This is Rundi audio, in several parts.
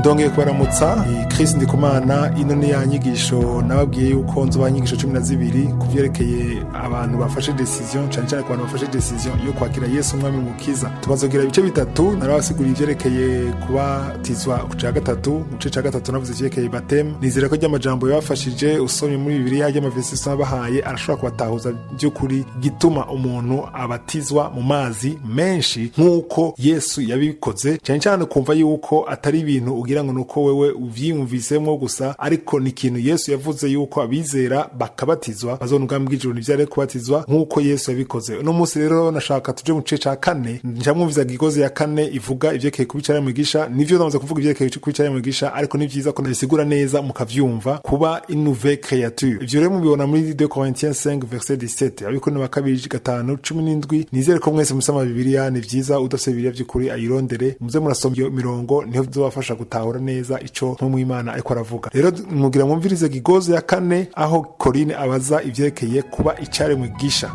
ndongeye kubaramutsa Chris Ndikumana. Ino ni ya nyigisho nababwiye yuko nzoba nyigisho 12 kuvyerekeye abantu bafashe decision, cyane cyane ku bantu bafashe decision yo kwakira Yesu umwami mukiza. Tubazogira ibice bitatu, narabasigura ivyerekeye kubatizwa ku cya gatatu. Mu gice cya gatatu navuze ivyerekeye bapteme. Nizera ko ry'amajambo yabafashije usomye muri Bibiliya y'amavesi bahaye arashobora kubatahuza by'ukuri gituma umuntu abatizwa mu mazi menshi nk'uko Yesu yabikoze, cyane cyane kumva yuko atari ibintu ugira ngo nuko wewe uvyiyumvisemo gusa, ariko ni ikintu Yesu yavuze yuko abizera bakabatizwa bazona ubwami bw'ijuru n'ivyare kubatizwa nk'uko Yesu yabikoze. Uno munsi rero nashaka tuje mu gice cya 4 njamwumviza gigoze ya 4 ivuga ivyekeye kubicara mwigisha. Nivyo ndamaze kuvuga ivyekeye kubicara mwigisha, ariko ni vyiza ko ndabisigura neza mukavyumva kuba une nouvelle créature. Ivyo rero mubibona muri 2 Corinthiens 5 verset 17 abiko ni bakabiri 5:17. Nizere ko mwese musoma Bibiliya, ni vyiza udafite Bibiliya by'ukuri ayirondere muze murasoma iyo mirongo, niho bizobafasha gutahura neza ico mu Imana ariko aravuga. Rero mugira mwumvirize gigoze ya 4 aho Corinne abaza ivyerekeye kuba icare mwigisha.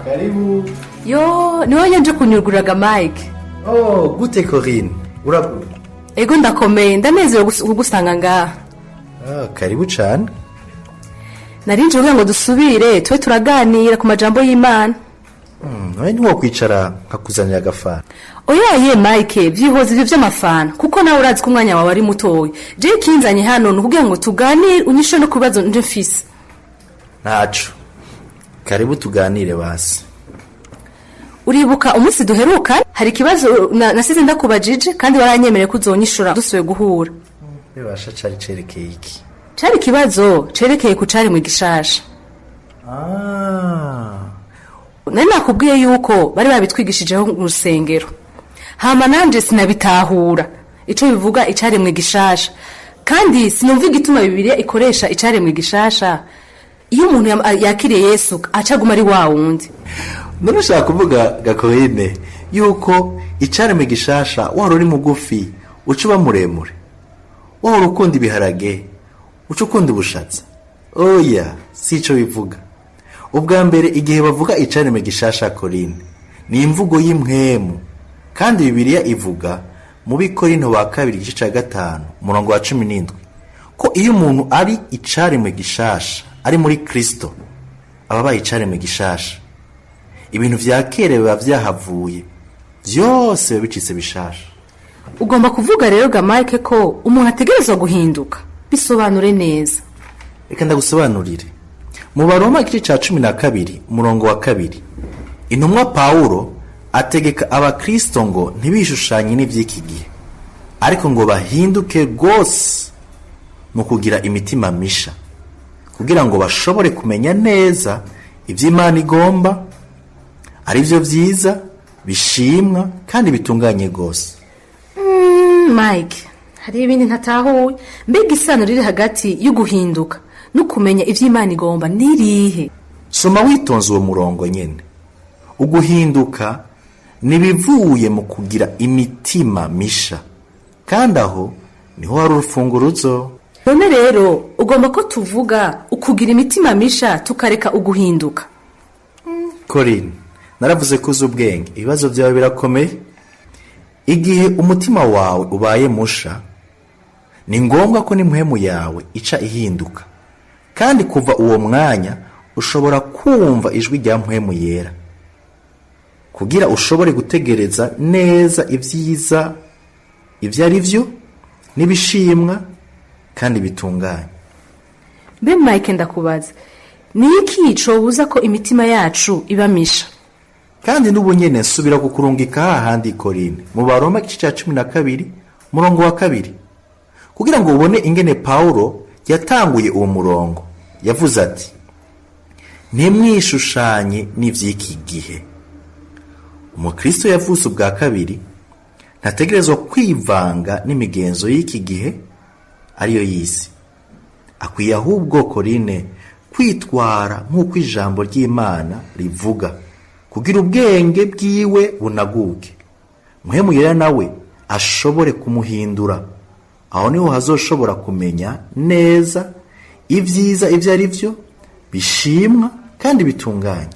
Karibu. Yo, niwe nje kunyuguraga Mike. Oh, gute Corinne. Uraku. Ego ndakomeye, ndanezerewe kugusanga ngaha. Karibu cyane. Narinje kugira ngo dusubire twe turaganira ku majambo y'Imana. Nawe ntiwo kwicara nkakuzanira agafana. Oya Mike, vyihoze ivyo vy'amafana kuko nawe urazi ko umwanya wawe ari mutoyi. Je kinzanye hano nukugira ngo tuganire unyisho no kubazo nje mfise. Naco. Karibu tuganire basi. Uribuka umunsi duheruka hari kibazo nasize ndakubajije kandi waranyemereye kuzonyishura dusuye guhura. Bibasha cari cerekeye iki? Cari kibazo cerekeye ku cari mu gishasha. Nari nakubwiye yuko bari babitwigishijeho mu rusengero. Hama nanje sinabitahura ico bivuga icari mu gishasha. Kandi sinumva igituma Bibiliya ikoresha icari mu gishasha iyo umuntu yakiriye Yesu acaguma ari wa wundi. None ushaka kuvuga Gakoine yuko icari mu gishasha wari uri mugufi ucuba muremure, wari ukunda ibiharage ucukunda ubushatsi. Oya, sico bivuga. Ubwa mbere igihe bavuga icari mu gishasha Corinne ni imvugo y'imwemu, kandi Bibiliya ivuga mu Bikorinto wa 2:5:17 ko iyo umuntu ari icari mu gishasha ari muri Kristo ababaye icari mu gishasha, ibintu vya kera biba vyahavuye vyose bicitse bishasha. Ugomba kuvuga rero ga Mike ko umuntu ategerezwa guhinduka. Bisobanure neza. Reka ndagusobanurire. Mu Baroma igice ca 12:2 intumwa Paulo ategeka abakristo ngo ntibishushanye n'ivy'iki gihe, ariko ngo bahinduke gose mu kugira imitima misha, kugira ngo bashobore kumenya neza ivy'Imana igomba, ari byo vyiza, bishimwa kandi bitunganye gose. Mike, hari ibindi ntatahuye. Mbega isano riri hagati yo guhinduka no kumenya ivy'Imana igomba nirihe? Soma witonze uwo murongo nyene. Uguhinduka nibivuye mu kugira imitima misha, kandi aho niho hari urufunguruzo. None rero ugomba ko tuvuga ukugira imitima misha tukareka uguhinduka. Corinne, naravuze ko uzi ubwenge, ibibazo byawe birakomeye. Igihe umutima wawe ubaye musha, ni ngombwa ko n'impwemu yawe ica ihinduka, kandi kuva uwo mwanya ushobora kumva ijwi rya mpwemu yera, kugira ushobore gutegereza neza ivyiza ivyo ari vyo n'ibishimwa kandi bitunganye. Mbe Mike, ndakubaza, ni iki cobuza ko imitima yacu ibamisha? Kandi n'ubunyene nsubira kukurungika hahandi Corinne mu Baroma igice ca 12:2 kugira ngo ubone ingene Paulo yatanguye uwo murongo. Yavuze ati, ntimwishushanye n'ivy'iki gihe. Umukristo yavutse ubwa kabiri ntategerezwa kwivanga n'imigenzo y'iki gihe ariyo y'isi. Akwiye ahubwo Corinne kwitwara nk'uko ijambo ry'Imana rivuga, kugira ubwenge bwiwe bunaguke, mpwemu yera nawe ashobore kumuhindura. Aho niho hazoshobora kumenya neza ivyiza ivyo ari vyo, bishimwa kandi bitunganye.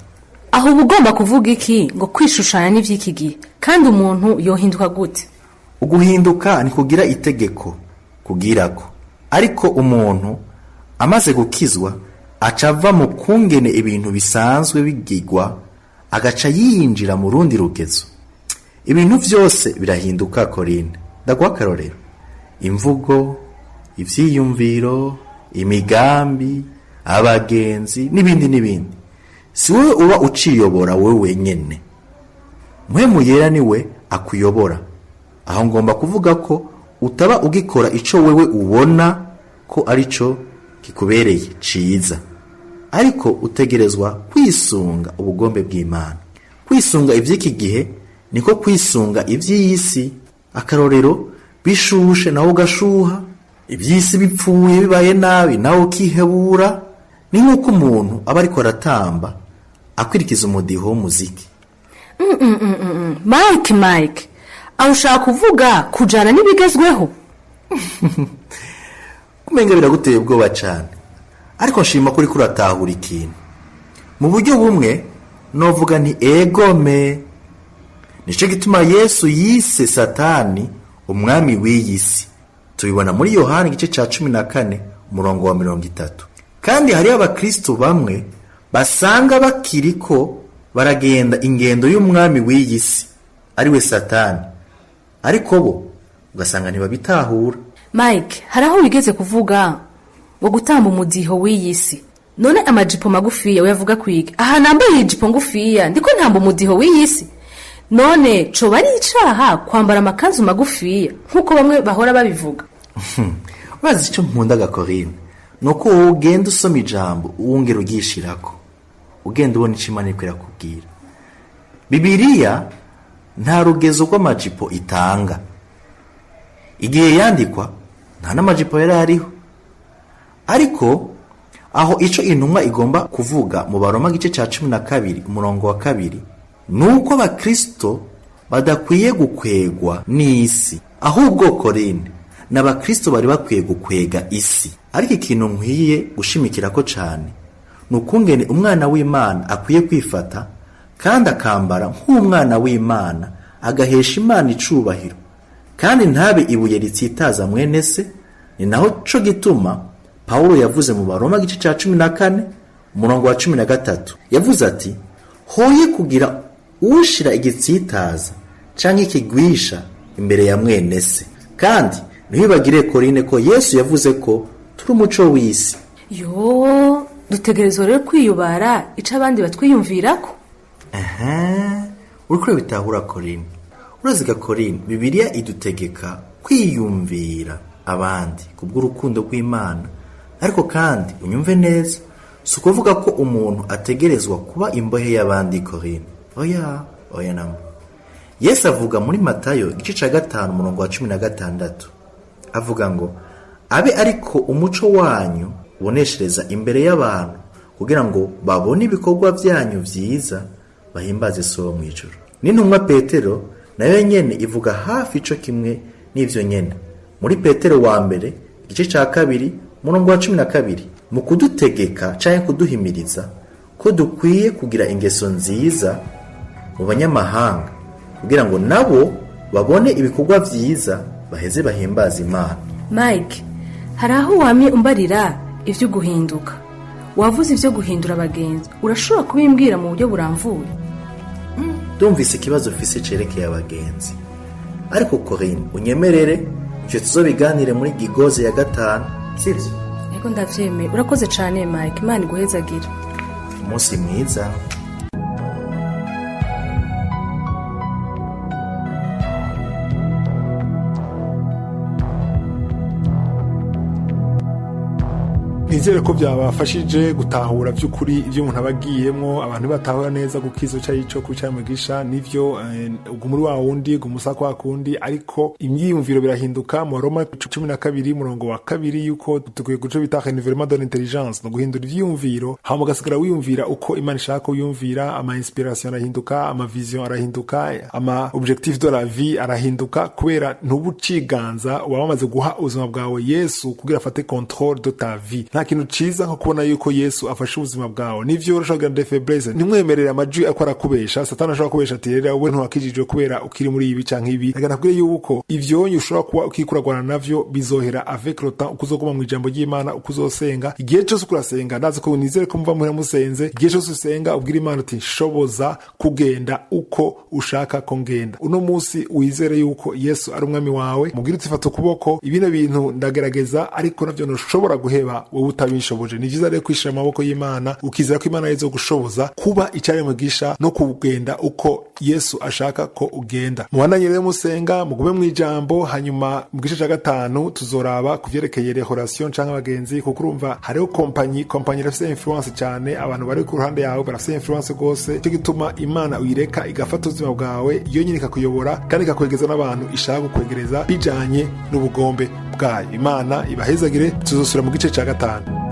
Aho ugomba kuvuga iki ngo kwishushanya n'ivy'iki gihe, kandi umuntu yohinduka gute? uguhinduka ntikugira itegeko kugirako, ariko umuntu amaze gukizwa aca ava mu kungene ibintu bisanzwe bigirwa agaca yinjira mu rundi rugezo. Ibintu vyose birahinduka. Korine, ndaguha akarorero: imvugo, ivyiyumviro, imigambi, abagenzi n'ibindi n'ibindi. Si wewe uba uciyobora wewe wenyene, mpwemu yera niwe akuyobora. Aho ngomba kuvuga ko utaba ugikora ico wewe ubona ko arico kikubereye ciza, ariko utegerezwa kwisunga ubugombe bw'Imana. Kwisunga ivy'iki gihe niko kwisunga ivy'isi. Akarorero: bishushe nawe ugashuha, ivy'isi bipfuye bibaye nabi nawe ukihebura. Ni nk'uko umuntu aba ariko aratamba akwirikiza umudiho w'umuziki. Mike, aho ushaka kuvuga kujana n'ibigezweho? Kumenga biraguteye ubwoba cane, ariko nshima kuri kuratahura ikintu. Mu buryo bumwe novuga nti egome. Nico gituma Yesu yise Satani umwami w'iyi si. Tubibona muri Yohana igice ca 14 umurongo wa 30. Kandi hari abakristo bamwe basanga bakiriko baragenda ingendo y'umwami w'iyi si ari we Satani, ariko bo ugasanga ntibabitahura. Mike, haraho wigeze kuvuga ngo gutamba umudiho w'iyi si. None amajipo magufiya uyavuga kwiga? Aha nambaye ijipo ngufiya ndiko ntamba umudiho w'iyi si. None co bari icaha kwambara amakanzu magufiya nkuko bamwe bahora babivuga? Urazi ico nkunda Korine, nuko wowe ugenda usoma ijambo uwongera ugishirako, ugenda ubona ico Imana ikwira kubwira. Bibiliya nta rugezo rw'amajipo itanga. Igihe yandikwa nta n'amajipo yari ariho, ariko aho ico intumwa igomba kuvuga mu Baroma gice ca 12 umurongo wa 2 nuko abakristo badakwiye gukwegwa n'isi, ahubwo Korine n'abakristo bari bakwiye gukwega isi. Ariko ikintu nkwiye gushimikirako cane nukungene umwana w'Imana akwiye kwifata kandi akambara nk'umwana w'Imana, agahesha Imana icubahiro kandi ntabe ibuye ritsitaza mwene se. Ni naho co gituma Paulo yavuze mu Baroma gice ca 14 umurongo wa 13 yavuze ati: hoye kugira ushira igitsitaza canke ikigwisha imbere ya mwene se. Kandi ntibagire Korine ko Yesu yavuze ko turi umuco w'isi. Yo, dutegerezwa rero kwiyubara ica abandi batwiyumvirako. Uriko bitahura Korine. Uraziga Korine, Bibiliya idutegeka kwiyumvira abandi kubw'urukundo rw'Imana. Ariko kandi unyumve neza, si ukuvuga ko umuntu ategerezwa kuba imbohe y'abandi Korine. Oya namba. Yesu avuga muri Matayo igice ca 5 umurongo wa 16, avuga ngo abe ariko umuco wanyu uboneshereza imbere y'abantu, kugira ngo babone ibikorwa vyanyu vyiza bahimbaze So mu ijuru. N'intumwa Petero nayo nyene ivuga hafi ico kimwe n'ivyo nyene muri Petero wa mbere igice ca 2 umurongo wa 12, mu kudutegeka canke kuduhimiriza ko dukwiye kugira ingeso nziza mu banyamahanga, kugira ngo nabo babone ibikorwa vyiza baheze bahimbaza Imana. Mike, hari aho wamye umbarira ivyo guhinduka. Wavuze ivyo guhindura abagenzi, urashobora kubimbwira mu buryo buramvuye? Ndumvise ikibazo ufise cerekeye abagenzi, ariko Korine unyemerere ivyo tuzobiganire muri Gigoze ya 5, sivyo? Ego ndavyemeye. Urakoze cane Mike, Imana iguhezagire. Umunsi mwiza. Nizere ko byabafashije gutahura by'ukuri ibyo umuntu abagiyemo, abantu batahura neza gukizo cyayico kuca mugisha nivyo ugumuri wa wundi gumusa kwa kundi, ariko imyiyumviro birahinduka. Mu Roma 12 murongo wa 2 yuko tukwiye guco bita renouvellement de l'intelligence, no guhindura ivyiyumviro, hama gasigara wiyumvira uko Imana ishaka uyumvira. Ama inspiration arahinduka, ama vision arahinduka, ama objectif de la vie arahinduka, kubera ntubuciganza wabamaze guha ubuzima bwawe Yesu kugira afate contrôle de ta vie. Nta kintu ciza nko kubona yuko Yesu afashe ubuzima bwawe. Nivyo urashobora de faiblesse, nimwemerera amajwi akora kubesha. Satani ashobora kubesha ati rero wowe ntiwakijijwe kubera ukiri muri ibi canke ibi. Reka nakubwire yuko ivyo ushobora kuba ukikuragwana navyo bizohera avec le temps, ukuzoguma mu ijambo ry'Imana, ukuzosenga. Igihe cyose ukurasenga, ndazi ko nizere ko muva muhera musenze. Igihe cyose usenga ubwira Imana uti shoboza kugenda uko ushaka ko ngenda. Uno munsi wizere yuko Yesu ari umwami wawe, mubwire uti fata ukuboko, ibino bintu ndagerageza ariko navyo ntushobora guheba wowe utabishoboje. Ni vyiza rero kwishira amaboko y'Imana, ukizera ko Imana izo gushoboza kuba icyari mugisha no kugenda uko Yesu ashaka ko ugenda. Mubananye rero musenga, mugume mu ijambo, hanyuma mu gice cya 5 tuzoraba kuvyerekeye relation canke abagenzi, kuko urumva hariho kompanyi rafise influence cyane, abantu bari ku ruhande yawe barafise influence gose. Cyo gituma Imana uyireka igafata ubuzima bwawe, iyo nyine ikakuyobora kandi ikakwegeza n'abantu ishaka kukwegereza bijanye n'ubugombe bwayo. Imana ibahezagire, tuzosura mu gice cya 5.